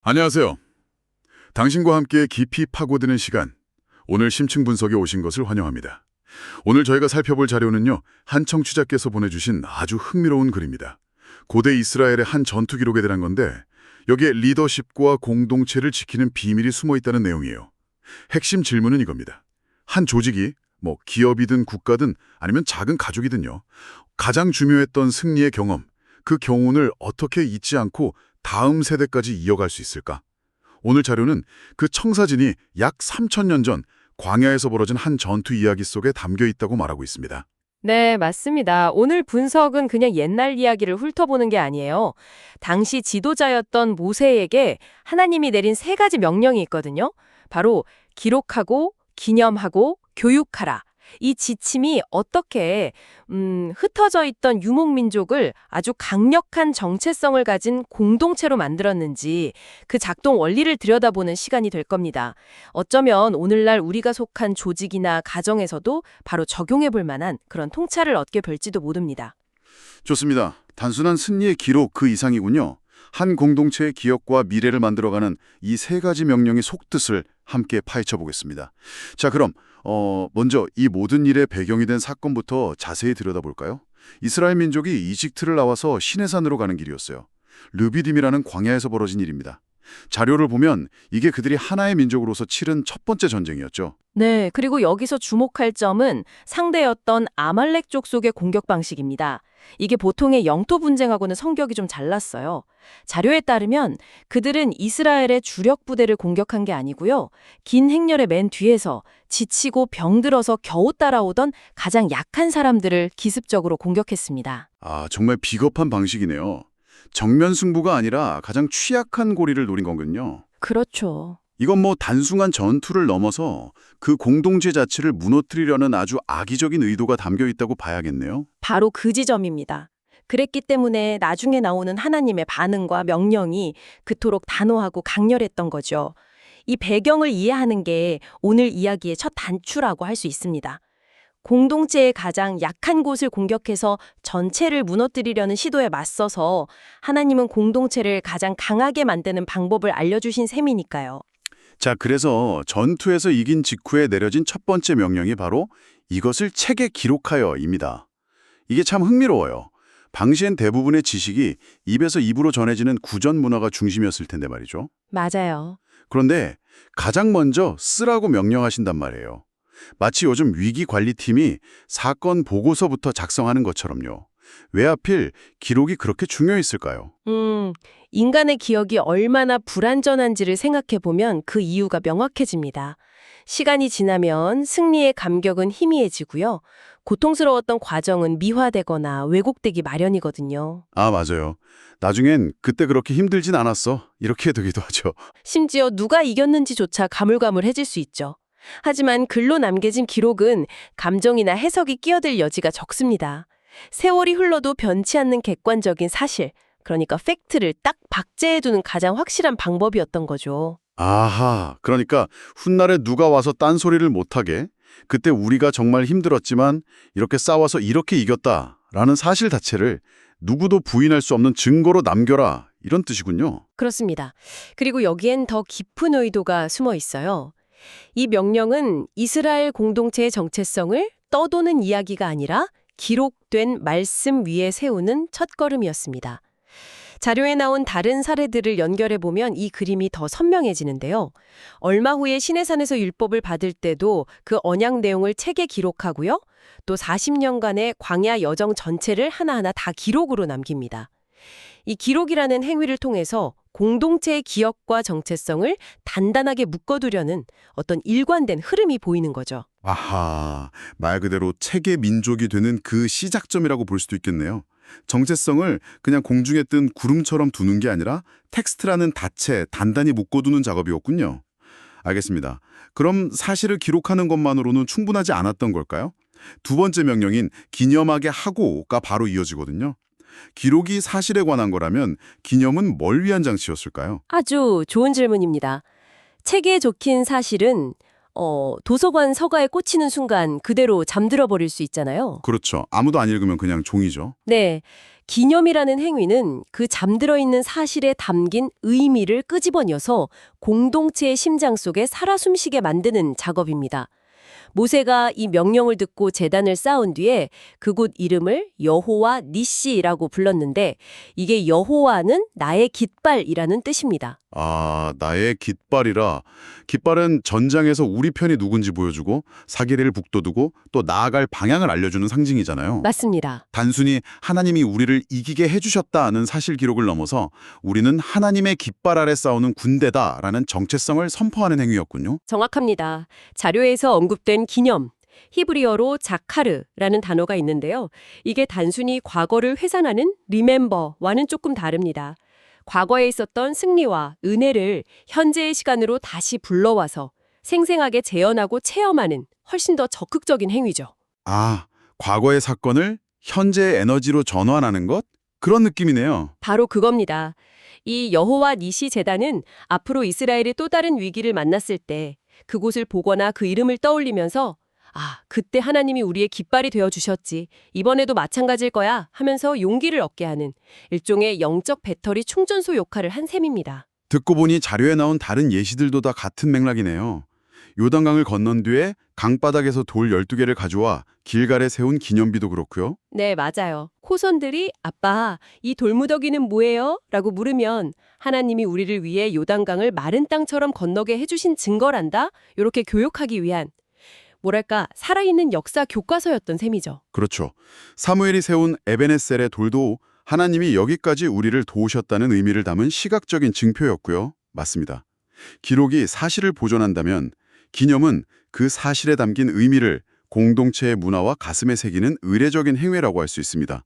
안녕하세요. 당신과 함께 깊이 파고드는 시간, 오늘 심층 분석에 오신 것을 환영합니다. 오늘 저희가 살펴볼 자료는요, 한 청취자께서 보내주신 아주 흥미로운 글입니다. 고대 이스라엘의 한 전투 기록에 대한 건데 여기에 리더십과 공동체를 지키는 비밀이 숨어 있다는 내용이에요. 핵심 질문은 이겁니다. 한 조직이, 기업이든 국가든 아니면 작은 가족이든요, 가장 중요했던 승리의 경험, 그 교훈을 어떻게 잊지 않고 다음 세대까지 이어갈 수 있을까? 오늘 자료는 그 청사진이 약 3,000년 전 광야에서 벌어진 한 전투 이야기 속에 담겨 있다고 말하고 있습니다. 네, 맞습니다. 오늘 분석은 그냥 옛날 이야기를 훑어보는 게 아니에요. 당시 지도자였던 모세에게 하나님이 내린 세 가지 명령이 있거든요. 바로 기록하고, 기념하고, 교육하라. 이 지침이 어떻게 흩어져 있던 유목민족을 아주 강력한 정체성을 가진 공동체로 만들었는지 그 작동 원리를 들여다보는 시간이 될 겁니다. 어쩌면 오늘날 우리가 속한 조직이나 가정에서도 바로 적용해 볼 만한 그런 통찰을 얻게 될지도 모릅니다. 좋습니다. 단순한 승리의 기록 그 이상이군요. 한 공동체의 기억과 미래를 만들어가는 이 세 가지 명령의 속뜻을 함께 파헤쳐 보겠습니다. 자, 그럼 먼저 이 모든 일의 배경이 된 사건부터 자세히 들여다볼까요? 이스라엘 민족이 이집트를 나와서 시내산으로 가는 길이었어요. 르비딤이라는 광야에서 벌어진 일입니다. 자료를 보면 이게 그들이 하나의 민족으로서 치른 첫 번째 전쟁이었죠. 네, 그리고 여기서 주목할 점은 상대였던 아말렉 족속의 공격 방식입니다. 이게 보통의 영토 분쟁하고는 성격이 좀 달랐어요. 자료에 따르면 그들은 이스라엘의 주력 부대를 공격한 게 아니고요. 긴 행렬의 맨 뒤에서 지치고 병들어서 겨우 따라오던 가장 약한 사람들을 기습적으로 공격했습니다. 아, 정말 비겁한 방식이네요. 정면 승부가 아니라 가장 취약한 고리를 노린 거군요. 그렇죠. 이건 단순한 전투를 넘어서 그 공동체 자체를 무너뜨리려는 아주 악의적인 의도가 담겨 있다고 봐야겠네요. 바로 그 지점입니다. 그랬기 때문에 나중에 나오는 하나님의 반응과 명령이 그토록 단호하고 강렬했던 거죠. 이 배경을 이해하는 게 오늘 이야기의 첫 단추라고 할 수 있습니다. 공동체의 가장 약한 곳을 공격해서 전체를 무너뜨리려는 시도에 맞서서 하나님은 공동체를 가장 강하게 만드는 방법을 알려주신 셈이니까요. 자, 그래서 전투에서 이긴 직후에 내려진 첫 번째 명령이 바로 이것을 책에 기록하여입니다. 이게 참 흥미로워요. 당시엔 대부분의 지식이 입에서 입으로 전해지는 구전 문화가 중심이었을 텐데 말이죠. 맞아요. 그런데 가장 먼저 쓰라고 명령하신단 말이에요. 마치 요즘 위기관리팀이 사건 보고서부터 작성하는 것처럼요. 왜 하필 기록이 그렇게 중요했을까요? 인간의 기억이 얼마나 불완전한지를 생각해보면 그 이유가 명확해집니다. 시간이 지나면 승리의 감격은 희미해지고요. 고통스러웠던 과정은 미화되거나 왜곡되기 마련이거든요. 아, 맞아요. 나중엔 그때 그렇게 힘들진 않았어. 이렇게 되기도 하죠. 심지어 누가 이겼는지조차 가물가물해질 수 있죠. 하지만 글로 남겨진 기록은 감정이나 해석이 끼어들 여지가 적습니다. 세월이 흘러도 변치 않는 객관적인 사실, 그러니까 팩트를 딱 박제해두는 가장 확실한 방법이었던 거죠. 아하, 그러니까 훗날에 누가 와서 딴소리를 못하게 그때 우리가 정말 힘들었지만 이렇게 싸워서 이렇게 이겼다라는 사실 자체를 누구도 부인할 수 없는 증거로 남겨라 이런 뜻이군요. 그렇습니다. 그리고 여기엔 더 깊은 의도가 숨어 있어요. 이 명령은 이스라엘 공동체의 정체성을 떠도는 이야기가 아니라 기록된 말씀 위에 세우는 첫걸음이었습니다. 자료에 나온 다른 사례들을 연결해보면 이 그림이 더 선명해지는데요. 얼마 후에 시내산에서 율법을 받을 때도 그 언약 내용을 책에 기록하고요. 또 40년간의 광야 여정 전체를 하나하나 다 기록으로 남깁니다. 이 기록이라는 행위를 통해서 공동체의 기억과 정체성을 단단하게 묶어두려는 어떤 일관된 흐름이 보이는 거죠. 아하, 말 그대로 책의 민족이 되는 그 시작점이라고 볼 수도 있겠네요. 정체성을 그냥 공중에 뜬 구름처럼 두는 게 아니라 텍스트라는 닻에 단단히 묶어두는 작업이었군요. 알겠습니다. 그럼 사실을 기록하는 것만으로는 충분하지 않았던 걸까요? 두 번째 명령인 기념하게 하고가 바로 이어지거든요. 기록이 사실에 관한 거라면 기념은 뭘 위한 장치였을까요? 아주 좋은 질문입니다. 책에 적힌 사실은 도서관 서가에 꽂히는 순간 그대로 잠들어 버릴 수 있잖아요. 그렇죠. 아무도 안 읽으면 그냥 종이죠. 네. 기념이라는 행위는 그 잠들어 있는 사실에 담긴 의미를 끄집어내서 공동체의 심장 속에 살아 숨쉬게 만드는 작업입니다. 모세가 이 명령을 듣고 제단을 쌓은 뒤에 그곳 이름을 여호와 니시라고 불렀는데 이게 여호와는 나의 깃발이라는 뜻입니다. 아, 나의 깃발이라. 깃발은 전장에서 우리 편이 누군지 보여주고 사기를 북돋우고 또 나아갈 방향을 알려주는 상징이잖아요. 맞습니다. 단순히 하나님이 우리를 이기게 해주셨다는 사실 기록을 넘어서 우리는 하나님의 깃발 아래 싸우는 군대다라는 정체성을 선포하는 행위였군요. 정확합니다. 자료에서 언급된 기념, 히브리어로 자카르라는 단어가 있는데요. 이게 단순히 과거를 회상하는 remember와는 조금 다릅니다. 과거에 있었던 승리와 은혜를 현재의 시간으로 다시 불러와서 생생하게 재현하고 체험하는 훨씬 더 적극적인 행위죠. 아, 과거의 사건을 현재의 에너지로 전환하는 것? 그런 느낌이네요. 바로 그겁니다. 이 여호와 니시 제단은 앞으로 이스라엘이 또 다른 위기를 만났을 때 그곳을 보거나 그 이름을 떠올리면서 아, 그때 하나님이 우리의 깃발이 되어주셨지. 이번에도 마찬가지일 거야 하면서 용기를 얻게 하는 일종의 영적 배터리 충전소 역할을 한 셈입니다. 듣고 보니 자료에 나온 다른 예시들도 다 같은 맥락이네요. 요단강을 건넌 뒤에 강바닥에서 돌 12개를 가져와 길갈에 세운 기념비도 그렇고요. 네, 맞아요. 호선들이 아빠, 이 돌무더기는 뭐예요? 라고 물으면 하나님이 우리를 위해 요단강을 마른 땅처럼 건너게 해주신 증거란다? 이렇게 교육하기 위한 뭐랄까 살아있는 역사 교과서였던 셈이죠. 그렇죠. 사무엘이 세운 에베네셀의 돌도 하나님이 여기까지 우리를 도우셨다는 의미를 담은 시각적인 증표였고요. 맞습니다. 기록이 사실을 보존한다면 기념은 그 사실에 담긴 의미를 공동체의 문화와 가슴에 새기는 의례적인 행위라고 할 수 있습니다.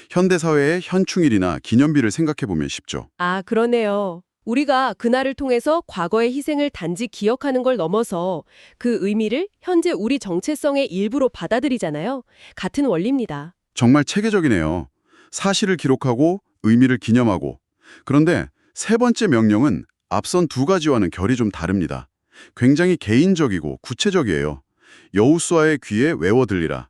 현대사회의 현충일이나 기념비를 생각해보면 쉽죠. 아, 그러네요. 우리가 그날을 통해서 과거의 희생을 단지 기억하는 걸 넘어서 그 의미를 현재 우리 정체성의 일부로 받아들이잖아요. 같은 원리입니다. 정말 체계적이네요. 사실을 기록하고 의미를 기념하고. 그런데 세 번째 명령은 앞선 두 가지와는 결이 좀 다릅니다. 굉장히 개인적이고 구체적이에요. 여호수아의 귀에 외워들리라.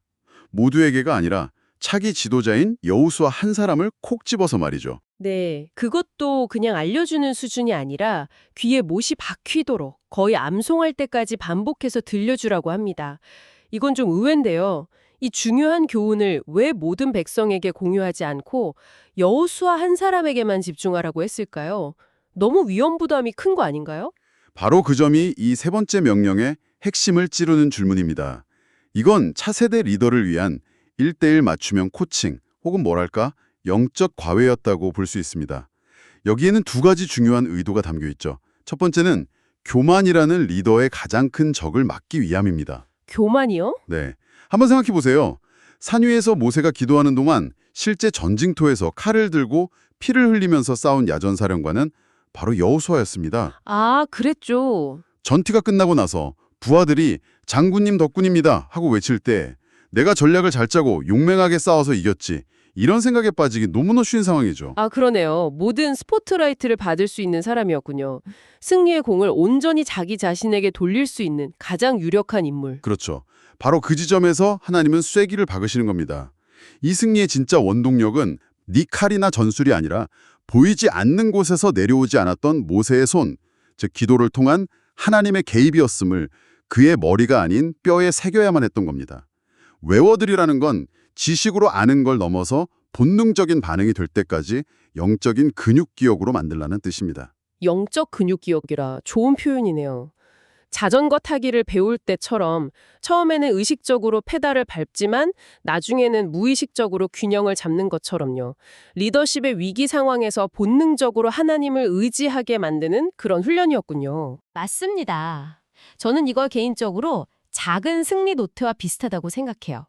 모두에게가 아니라 차기 지도자인 여호수아 한 사람을 콕 집어서 말이죠. 네, 그것도 그냥 알려주는 수준이 아니라 귀에 못이 박히도록 거의 암송할 때까지 반복해서 들려주라고 합니다. 이건 좀 의외인데요. 이 중요한 교훈을 왜 모든 백성에게 공유하지 않고 여호수아 한 사람에게만 집중하라고 했을까요? 너무 위험 부담이 큰 거 아닌가요? 바로 그 점이 이 세 번째 명령의 핵심을 찌르는 질문입니다. 이건 차세대 리더를 위한 1:1 맞춤형 코칭 혹은 뭐랄까 영적 과외였다고 볼 수 있습니다. 여기에는 두 가지 중요한 의도가 담겨 있죠. 첫 번째는 교만이라는 리더의 가장 큰 적을 막기 위함입니다. 교만이요? 네, 한번 생각해 보세요. 산 위에서 모세가 기도하는 동안 실제 전징토에서 칼을 들고 피를 흘리면서 싸운 야전사령관은 바로 여호수아였습니다. 아, 그랬죠. 전투가 끝나고 나서 부하들이 장군님 덕분입니다 하고 외칠 때 내가 전략을 잘 짜고 용맹하게 싸워서 이겼지. 이런 생각에 빠지기 너무나 쉬운 상황이죠. 아, 그러네요. 모든 스포트라이트를 받을 수 있는 사람이었군요. 승리의 공을 온전히 자기 자신에게 돌릴 수 있는 가장 유력한 인물. 그렇죠. 바로 그 지점에서 하나님은 쐐기를 박으시는 겁니다. 이 승리의 진짜 원동력은 네 칼이나 전술이 아니라 보이지 않는 곳에서 내려오지 않았던 모세의 손, 즉 기도를 통한 하나님의 개입이었음을 그의 머리가 아닌 뼈에 새겨야만 했던 겁니다. 외워들이라는 건 지식으로 아는 걸 넘어서 본능적인 반응이 될 때까지 영적인 근육 기억으로 만들라는 뜻입니다. 영적 근육 기억이라 좋은 표현이네요. 자전거 타기를 배울 때처럼 처음에는 의식적으로 페달을 밟지만 나중에는 무의식적으로 균형을 잡는 것처럼요. 리더십의 위기 상황에서 본능적으로 하나님을 의지하게 만드는 그런 훈련이었군요. 맞습니다. 저는 이걸 개인적으로 작은 승리 노트와 비슷하다고 생각해요.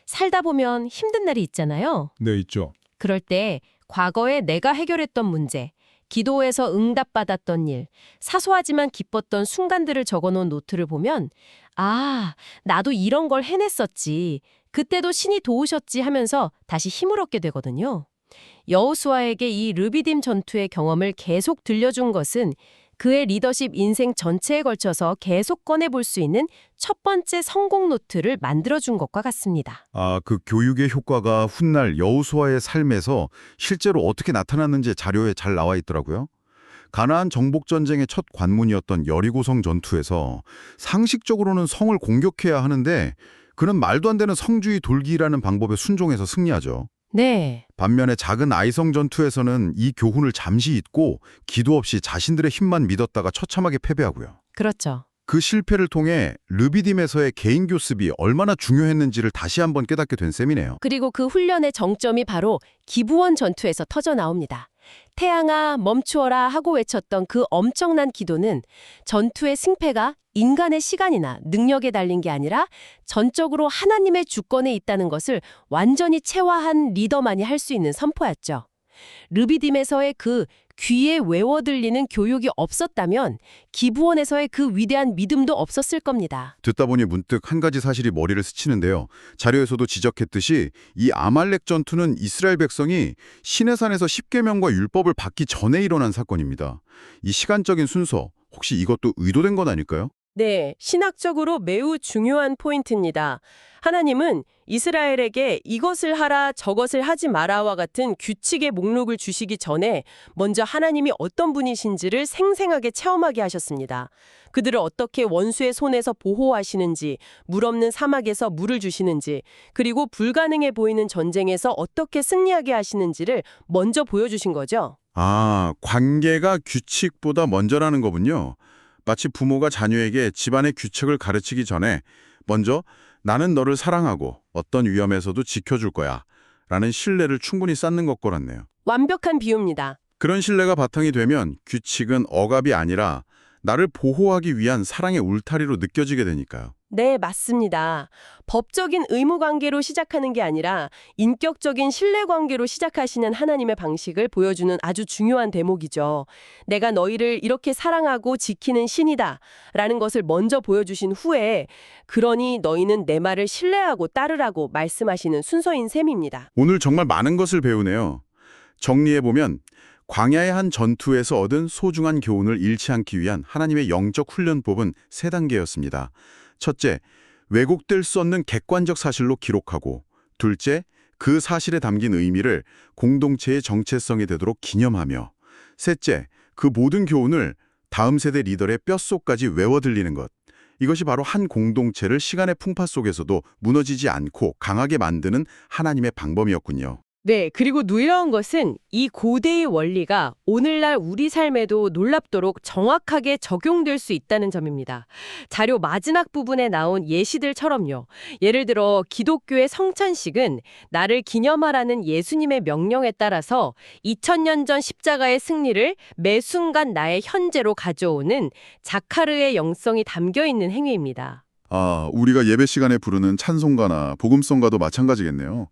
살다 보면 힘든 날이 있잖아요. 네, 있죠. 그럴 때 과거에 내가 해결했던 문제, 기도에서 응답받았던 일, 사소하지만 기뻤던 순간들을 적어놓은 노트를 보면 아, 나도 이런 걸 해냈었지. 그때도 신이 도우셨지 하면서 다시 힘을 얻게 되거든요. 여호수아에게 이 르비딤 전투의 경험을 계속 들려준 것은 그의 리더십 인생 전체에 걸쳐서 계속 꺼내볼 수 있는 첫 번째 성공 노트를 만들어준 것과 같습니다. 그 교육의 효과가 훗날 여호수아의 삶에서 실제로 어떻게 나타났는지 자료에 잘 나와 있더라고요. 가나안 정복 전쟁의 첫 관문이었던 여리고성 전투에서 상식적으로는 성을 공격해야 하는데 그는 말도 안 되는 성주의 돌기라는 방법에 순종해서 승리하죠. 네. 반면에 작은 아이성 전투에서는 이 교훈을 잠시 잊고 기도 없이 자신들의 힘만 믿었다가 처참하게 패배하고요. 그렇죠. 그 실패를 통해 르비딤에서의 개인 교습이 얼마나 중요했는지를 다시 한번 깨닫게 된 셈이네요. 그리고 그 훈련의 정점이 바로 기브원 전투에서 터져 나옵니다. 태양아 멈추어라 하고 외쳤던 그 엄청난 기도는 전투의 승패가 인간의 시간이나 능력에 달린 게 아니라 전적으로 하나님의 주권에 있다는 것을 완전히 체화한 리더만이 할 수 있는 선포였죠. 르비딤에서의 그 귀에 외워 들리는 교육이 없었다면 기브원에서의 그 위대한 믿음도 없었을 겁니다. 듣다 보니 문득 한 가지 사실이 머리를 스치는데요. 자료에서도 지적했듯이 이 아말렉 전투는 이스라엘 백성이 시내산에서 십계명과 율법을 받기 전에 일어난 사건입니다. 이 시간적인 순서, 혹시 이것도 의도된 건 아닐까요? 네, 신학적으로 매우 중요한 포인트입니다. 하나님은 이스라엘에게 이것을 하라 저것을 하지 마라와 같은 규칙의 목록을 주시기 전에 먼저 하나님이 어떤 분이신지를 생생하게 체험하게 하셨습니다. 그들을 어떻게 원수의 손에서 보호하시는지, 물 없는 사막에서 물을 주시는지, 그리고 불가능해 보이는 전쟁에서 어떻게 승리하게 하시는지를 먼저 보여주신 거죠. 관계가 규칙보다 먼저라는 거군요. 마치 부모가 자녀에게 집안의 규칙을 가르치기 전에 먼저 나는 너를 사랑하고 어떤 위험에서도 지켜줄 거야 라는 신뢰를 충분히 쌓는 것 같네요. 완벽한 비유입니다. 그런 신뢰가 바탕이 되면 규칙은 억압이 아니라 나를 보호하기 위한 사랑의 울타리로 느껴지게 되니까요. 네, 맞습니다. 법적인 의무 관계로 시작하는 게 아니라 인격적인 신뢰 관계로 시작하시는 하나님의 방식을 보여주는 아주 중요한 대목이죠. 내가 너희를 이렇게 사랑하고 지키는 신이다 라는 것을 먼저 보여주신 후에 그러니 너희는 내 말을 신뢰하고 따르라고 말씀하시는 순서인 셈입니다. 오늘 정말 많은 것을 배우네요. 정리해보면 광야의 한 전투에서 얻은 소중한 교훈을 잃지 않기 위한 하나님의 영적 훈련법은 세 단계였습니다. 첫째, 왜곡될 수 없는 객관적 사실로 기록하고, 둘째, 그 사실에 담긴 의미를 공동체의 정체성이 되도록 기념하며, 셋째, 그 모든 교훈을 다음 세대 리더의 뼛속까지 외워 들리는 것. 이것이 바로 한 공동체를 시간의 풍파 속에서도 무너지지 않고 강하게 만드는 하나님의 방법이었군요. 네, 그리고 놀라운 것은 이 고대의 원리가 오늘날 우리 삶에도 놀랍도록 정확하게 적용될 수 있다는 점입니다. 자료 마지막 부분에 나온 예시들처럼요. 예를 들어 기독교의 성찬식은 나를 기념하라는 예수님의 명령에 따라서 2000년 전 십자가의 승리를 매 순간 나의 현재로 가져오는 자카르의 영성이 담겨있는 행위입니다. 우리가 예배 시간에 부르는 찬송가나 복음성가도 마찬가지겠네요.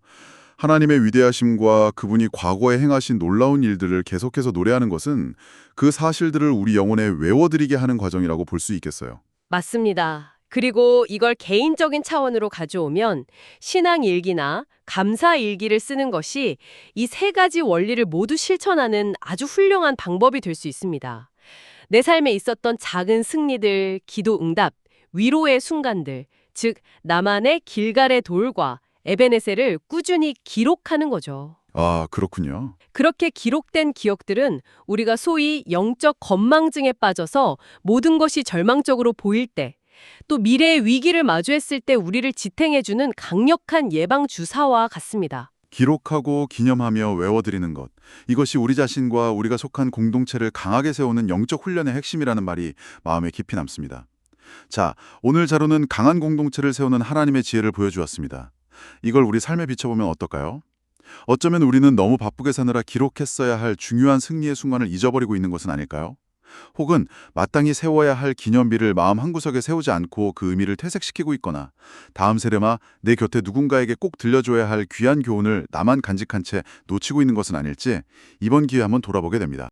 하나님의 위대하심과 그분이 과거에 행하신 놀라운 일들을 계속해서 노래하는 것은 그 사실들을 우리 영혼에 외워드리게 하는 과정이라고 볼 수 있겠어요. 맞습니다. 그리고 이걸 개인적인 차원으로 가져오면 신앙 일기나 감사 일기를 쓰는 것이 이 세 가지 원리를 모두 실천하는 아주 훌륭한 방법이 될 수 있습니다. 내 삶에 있었던 작은 승리들, 기도 응답, 위로의 순간들, 즉 나만의 길갈의 돌과 에베네셀을 꾸준히 기록하는 거죠. 그렇군요. 그렇게 기록된 기억들은 우리가 소위 영적 건망증에 빠져서 모든 것이 절망적으로 보일 때, 또 미래의 위기를 마주했을 때 우리를 지탱해주는 강력한 예방 주사와 같습니다. 기록하고 기념하며 외워드리는 것. 이것이 우리 자신과 우리가 속한 공동체를 강하게 세우는 영적 훈련의 핵심이라는 말이 마음에 깊이 남습니다. 자, 오늘 자료는 강한 공동체를 세우는 하나님의 지혜를 보여주었습니다. 이걸 우리 삶에 비춰보면 어떨까요? 어쩌면 우리는 너무 바쁘게 사느라 기록했어야 할 중요한 승리의 순간을 잊어버리고 있는 것은 아닐까요? 혹은 마땅히 세워야 할 기념비를 마음 한구석에 세우지 않고 그 의미를 퇴색시키고 있거나 다음 세대마 내 곁에 누군가에게 꼭 들려줘야 할 귀한 교훈을 나만 간직한 채 놓치고 있는 것은 아닐지 이번 기회에 한번 돌아보게 됩니다.